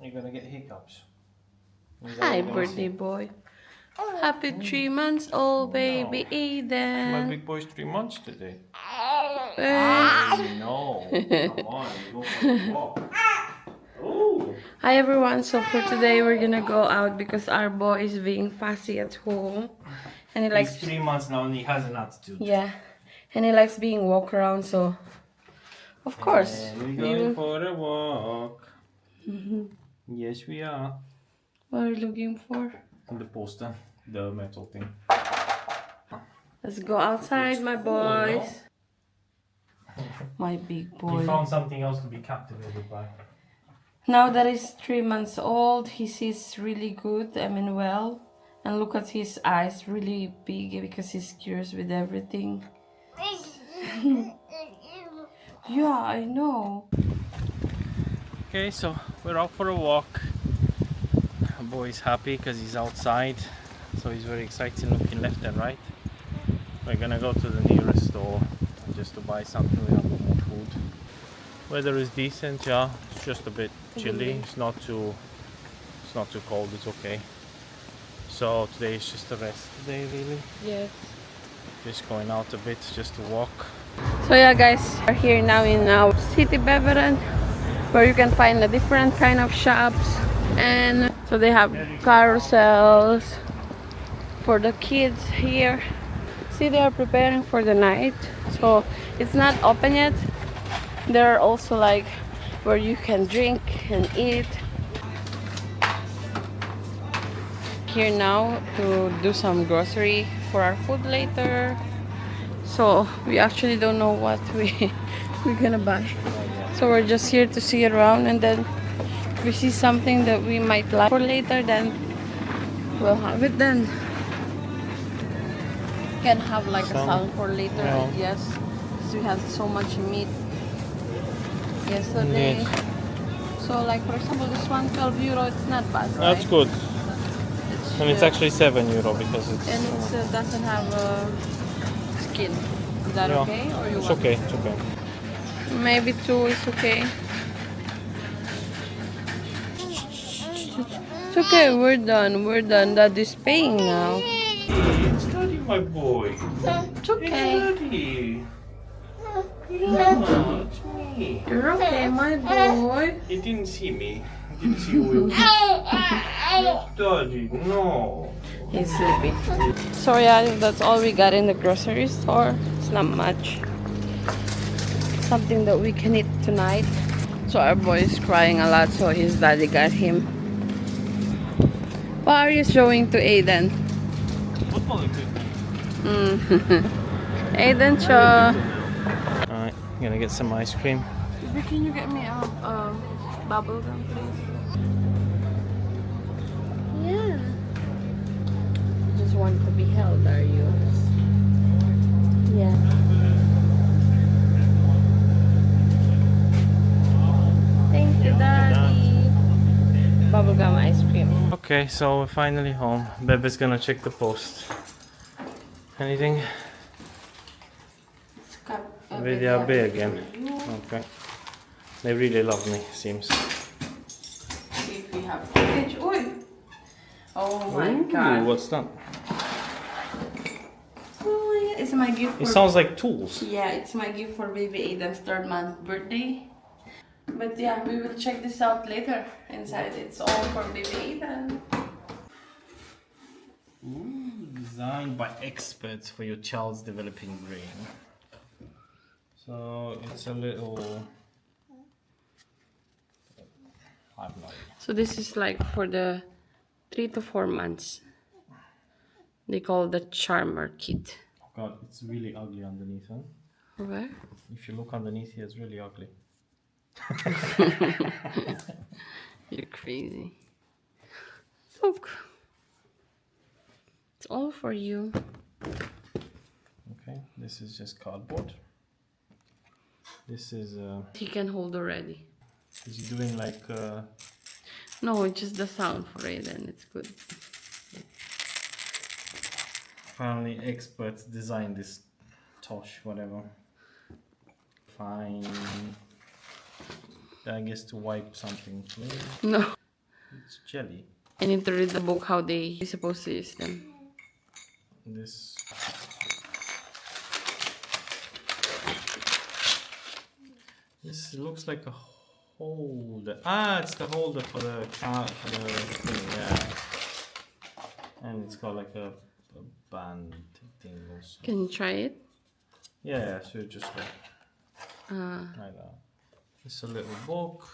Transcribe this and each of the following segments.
you're gonna get hiccups. Hi, birthday boy. Happy 3 months old, baby Aiden. My big boy's 3 months today. Hey. No, come on, we go for a walk. Oh, Hi everyone, so for today we're gonna go out because our boy is being fussy at home. And he likes... he's 3 months now and he has an attitude. Yeah. And he likes being walked around, so... Of course. And we're going for a walk. Yes, we are. What are you looking for? The poster, the metal thing. Let's go outside, my boys. My big boy. He found something else to be captivated by. Now that he's 3 months old, he sees really good, well. And look at his eyes, really big because he's curious with everything. Yeah, I know. Okay, so we're out for a walk. The boy is happy because he's outside, so he's very excited, looking left and right. We're gonna go to the nearest store just to buy something. We have more food. Weather is decent, yeah. It's just a bit chilly. It's not too cold. It's okay. So today is just a rest day, really. Yes. Just going out a bit, just to walk. So yeah, guys, we're here now in our city, Beveren, where you can find the different kind of shops. And so they have carousels for the kids here. See, they are preparing for the night, so it's not open yet. There are also like where you can drink and eat. Here now to do some grocery for our food later. So we actually don't know what we're gonna buy. So we're just here to see around, and then if we see something that we might like for later, then we'll have it then. Can have like a salad for later, yeah. I guess. Because we had so much meat yesterday. Indeed. So like for example this one, 12 euro, it's not bad, right? That's good. It's, And it's actually 7 euro because it's... and it doesn't have skin. Is that yeah. okay? Or you It's want? okay, it's okay. Maybe 2 is okay. It's okay, we're done. We're done. Daddy's paying now. It's Daddy, my boy. It's okay. It's Daddy. No, it's me. You're okay, my boy. He didn't see me. He didn't see you. It's Daddy, no. He's sleeping. So yeah, that's all we got in the grocery store. It's not much. Something that we can eat tonight. So our boy is crying a lot, so his daddy got him. What are you showing to Aiden? Football equipment. Aiden, show. Alright, I'm gonna get some ice cream. Baby, can you get me a bubble gum, please? Yeah. You just want to be held, are you? Yeah. Thank you, Daddy. Bubblegum ice cream. Okay, so we're finally home. Bebe's gonna check the post. Anything? With the Bebe again. Okay. They really love me, seems. See if we have package. Oh my god. What's that? Oh yeah, it's my gift for... It sounds like tools. Yeah, it's my gift for baby Aiden's 3rd month birthday. But yeah, we will check this out later. Inside, it's all for baby Aiden. Ooh, designed by experts for your child's developing brain. So it's a little... I have no idea. So this is like for the 3 to 4 months. They call the Charmer kit. Oh God, it's really ugly underneath, huh? Where? If you look underneath here, it's really ugly. You're crazy. Look. It's all for you. Okay, this is just cardboard. This is... He can hold already. is he doing like... No, it's just the sound for Aiden. It's good. Apparently experts designed this tosh, whatever. Fine. I guess to wipe something clean. No. It's jelly. I need to read the book how you're supposed to use them. This looks like a holder. Ah, it's the holder for the thing, yeah. And it's got like a band thing also. Can you try it? Yeah, so just like that. It's a little book.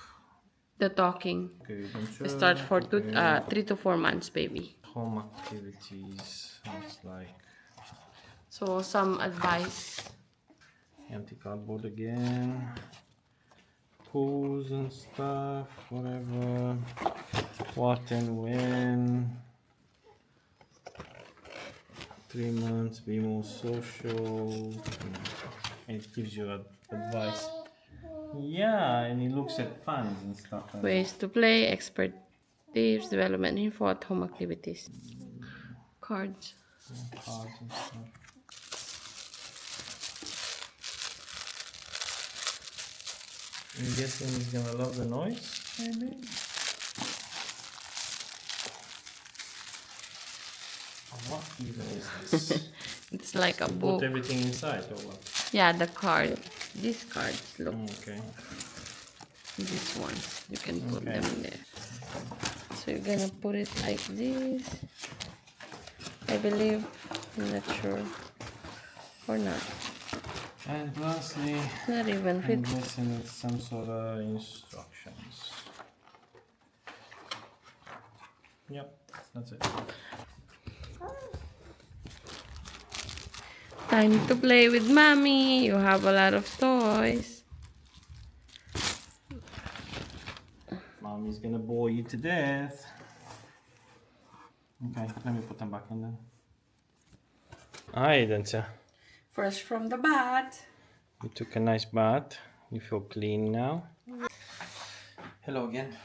The talking. Okay, you can It starts for 3 to 4 months, baby. Home activities. It's like So some advice. empty cardboard again. Pools and stuff, whatever. What and when. 3 months, be more social. And it gives you advice. Yeah, and it looks at funds and stuff like Ways to play, expert tips, development info at home activities. Cards. that. Cards and stuff. I'm guessing he's gonna love the noise, maybe? What even is this? It's like a Put book. everything inside or what? Yeah, the card. These cards, look. Okay. These ones. You can put Okay. them in there. So you're gonna put it like this. I believe. I'm not sure. Or not. And lastly, It's not even I'm fit. guessing it's some sort of instructions. Yep, that's it. Time to play with mommy. You have a lot of toys. Mommy's gonna bore you to death. Okay, let me put them back in then. Hi, Dancer. Fresh from the bath. You took a nice bath. You feel clean now. Hello again.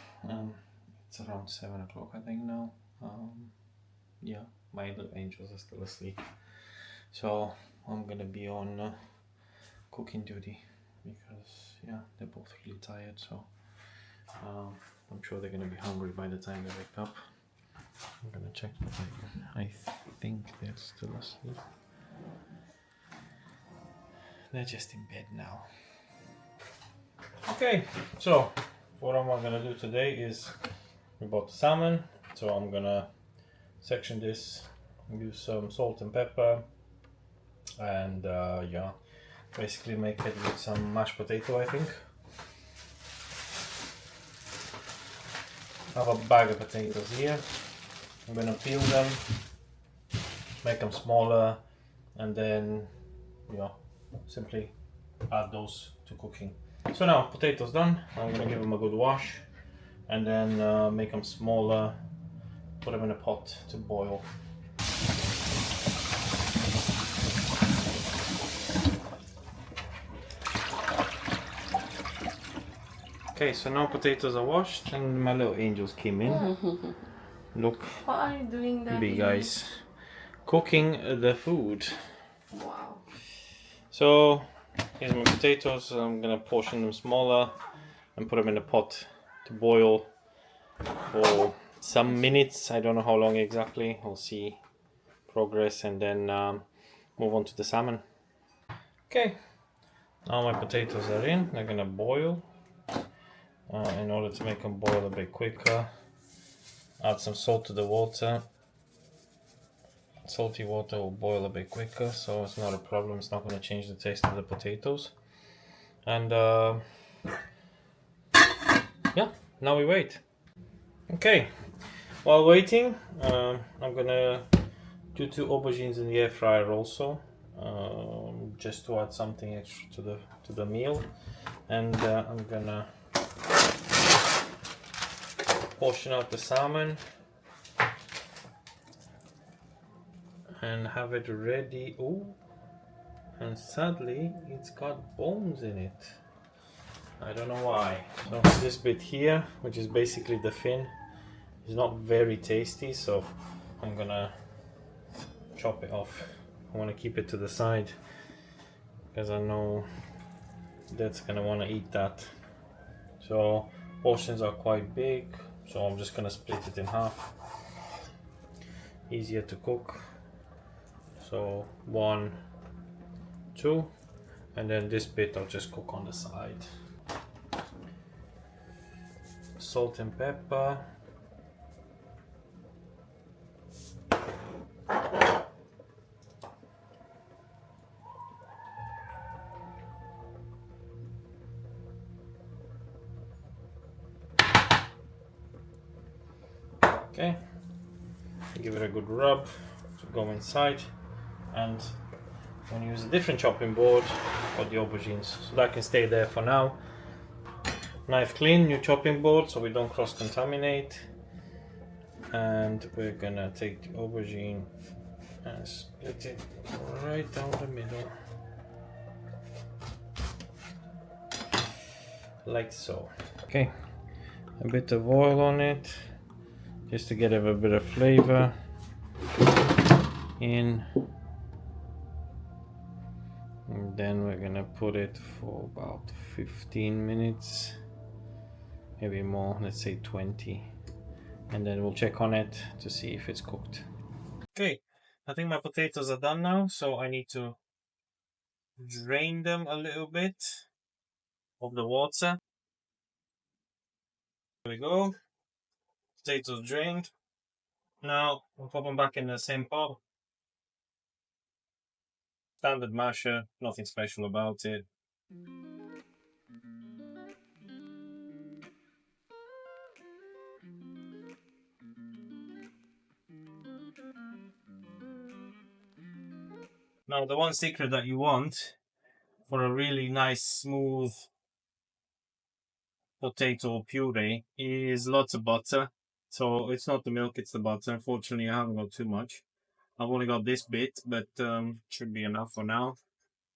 It's around 7 o'clock, I think now. Yeah, my little angels are still asleep. So I'm gonna be on cooking duty because yeah, they're both really tired. So I'm sure they're gonna be hungry by the time they wake up. I'm gonna check, but I think they're still asleep. They're just in bed now. Okay, so what I'm gonna do today is we bought salmon, so I'm gonna section this, use some salt and pepper, and yeah, basically make it with some mashed potato, I think. I have a bag of potatoes here. I'm gonna peel them, make them smaller, and then simply add those to cooking. So now potatoes done. I'm gonna give them a good wash, and then make them smaller, put them in a pot to boil. Okay, so now potatoes are washed and my little angels came in. Look, What are you doing there? big guys, cooking the food. Wow. So here's my potatoes. I'm gonna portion them smaller and put them in a pot to boil for some minutes. I don't know how long exactly. We'll see progress and then move on to the salmon. Okay, now my potatoes are in. They're gonna boil. In order to make them boil a bit quicker, add some salt to the water. Salty water will boil a bit quicker, so it's not a problem. It's not going to change the taste of the potatoes. And yeah, now we wait. Okay, while waiting, I'm gonna do 2 aubergines in the air fryer also, just to add something extra to the meal. And I'm gonna portion out the salmon and have it ready. Oh, and sadly it's got bones in it. I don't know why. So this bit here, which is basically the fin, is not very tasty, so I'm gonna chop it off. I want to keep it to the side because I know that's gonna want to eat that. So portions are quite big, So I'm just gonna split it in half. Easier to cook. So 1, 2, and then this bit I'll just cook on the side. Salt and pepper. Okay, give it a good rub to go inside, and I'm going to use a different chopping board for the aubergines, so that can stay there for now. Knife clean, new chopping board so we don't cross contaminate, and we're gonna take the aubergine and split it right down the middle, like so. Okay, a bit of oil on it just to get a bit of flavor in, and then we're gonna put it for about 15 minutes, maybe more, let's say 20, and then we'll check on it to see if it's cooked. Okay, I think my potatoes are done now, so I need to drain them a little bit of the water. There we go, potatoes drained. Now we'll pop them back in the same pot. Standard masher, nothing special about it. Now the one secret that you want for a really nice smooth potato puree is lots of butter. So it's not the milk, it's the butter. Unfortunately, I haven't got too much. I've only got this bit, but should be enough for now.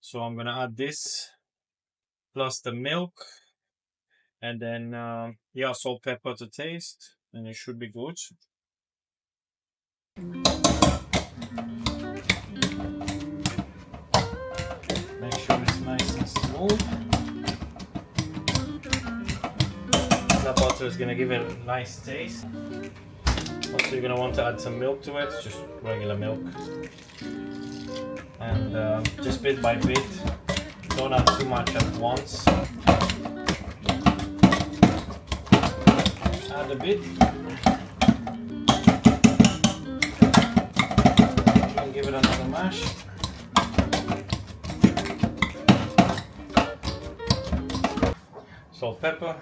So I'm gonna add this plus the milk, and then yeah, salt, pepper to taste, and it should be good. Make sure it's nice and smooth. That butter is gonna give it a nice taste. Also, you're gonna want to add some milk to it, just regular milk. And just bit by bit, don't add too much at once. Add a bit. And give it another mash. Salt, pepper.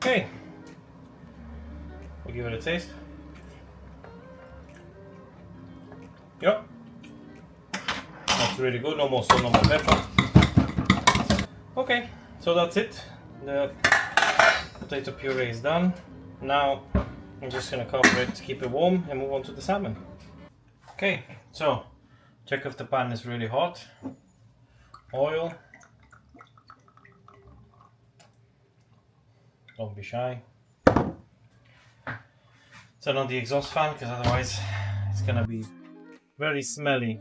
Okay, we'll give it a taste. Yep, that's really good. No more salt, no more pepper. Okay, so that's it. The potato puree is done. Now I'm just gonna cover it to keep it warm and move on to the salmon. Okay, so check if the pan is really hot. Oil. Don't be shy. Turn on the exhaust fan because otherwise it's gonna be very smelly.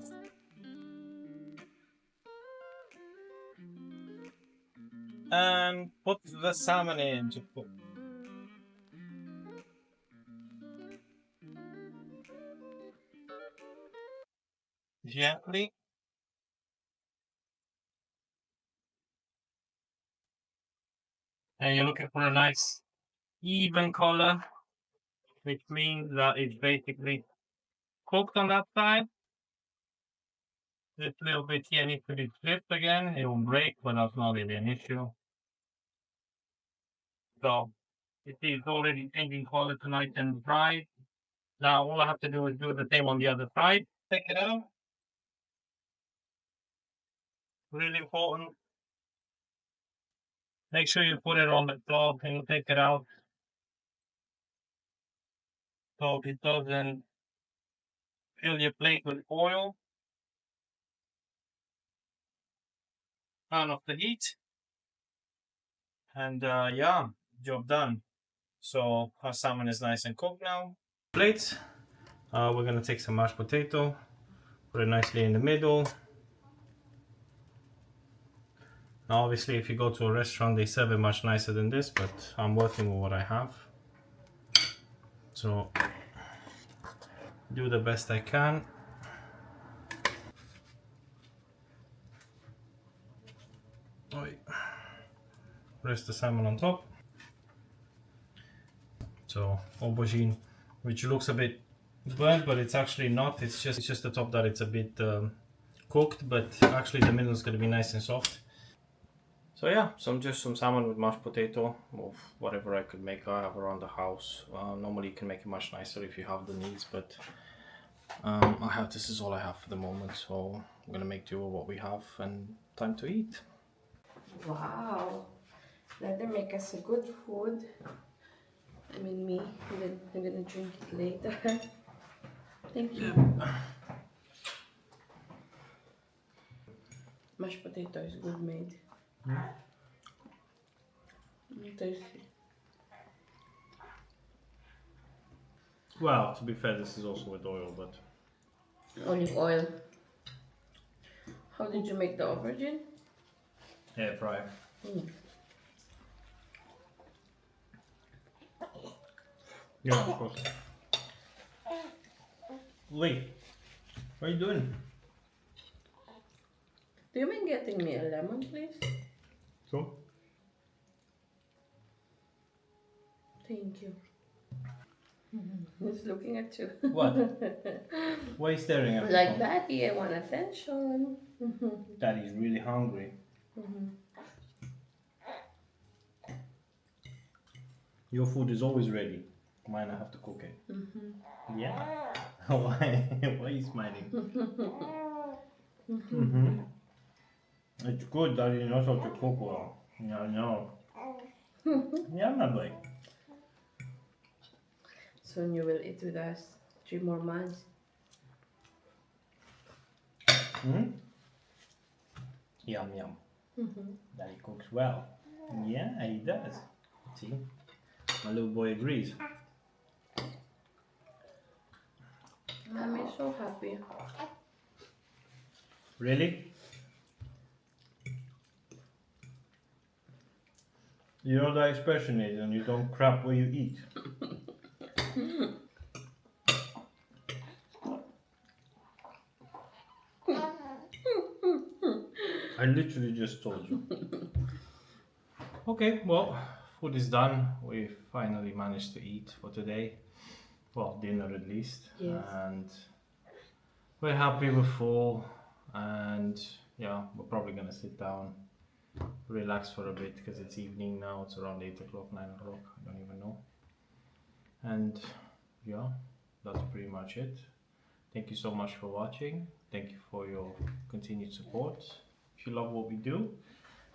And put the salmon in to cook. Gently. And you're looking for a nice even color, which means that it's basically cooked on that side. This little bit here needs to be flipped again. It will break, but that's not really an issue. So it is already changing color tonight and fried. Now all I have to do is do the same on the other side. Take it out. Really important. Make sure you put it on the cloth and you take it out so it doesn't fill your plate with oil. Turn off the heat. And yeah, job done. So our salmon is nice and cooked now. Plates. We're gonna take some mashed potato, put it nicely in the middle. Now, obviously, if you go to a restaurant, they serve it much nicer than this, but I'm working with what I have. So, do the best I can. Rest the salmon on top. So, aubergine, which looks a bit burnt, but it's actually not. It's just the top that it's a bit cooked, but actually the middle is going to be nice and soft. So yeah, just some salmon with mashed potato, or whatever I could make. I have around the house. Normally you can make it much nicer if you have the needs, but this is all I have for the moment. So I'm gonna make do with what we have, and time to eat. Wow, let them make us a good food. I mean me, and then I'm gonna drink it later. Thank you. Mashed potato is good made. Tasty. Well, to be fair, this is also with oil, but Olive oil. How did you make the aubergine? air fryer. Yeah, of course. Lee, what are you doing? Do you mind getting me a lemon, please? Sure. Thank you. He's looking at you. What? Why are you staring at me? Like, Daddy, I want attention. Daddy's really hungry. Your food is always ready. Mine, I have to cook it. Yeah. Why? Why are you smiling? It's good, Daddy knows how to cook well. Yeah, I know. Yeah, my boy. Soon you will eat with us. 3 more months. Yum, yum. Daddy cooks well. Yeah, he does. See? My little boy agrees. Mommy's so happy. Really? You know the expression is, and you don't crap where you eat. I literally just told you. Okay, well, food is done. We finally managed to eat for today. Well, dinner at least. Yes. And we're happy, we're full. And yeah, we're probably gonna sit down, relax for a bit because it's evening now. It's around 8 o'clock, 9 o'clock, I don't even know. And yeah, that's pretty much it. Thank you so much for watching. Thank you for your continued support. If you love what we do,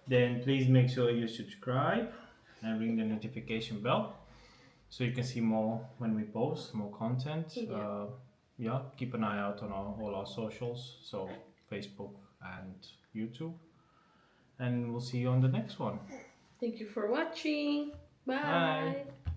then please make sure you subscribe and ring the notification bell so you can see more when we post more content. Yeah, keep an eye out on all our socials, so Facebook and YouTube, and we'll see you on the next one. Thank you for watching. Bye. Bye.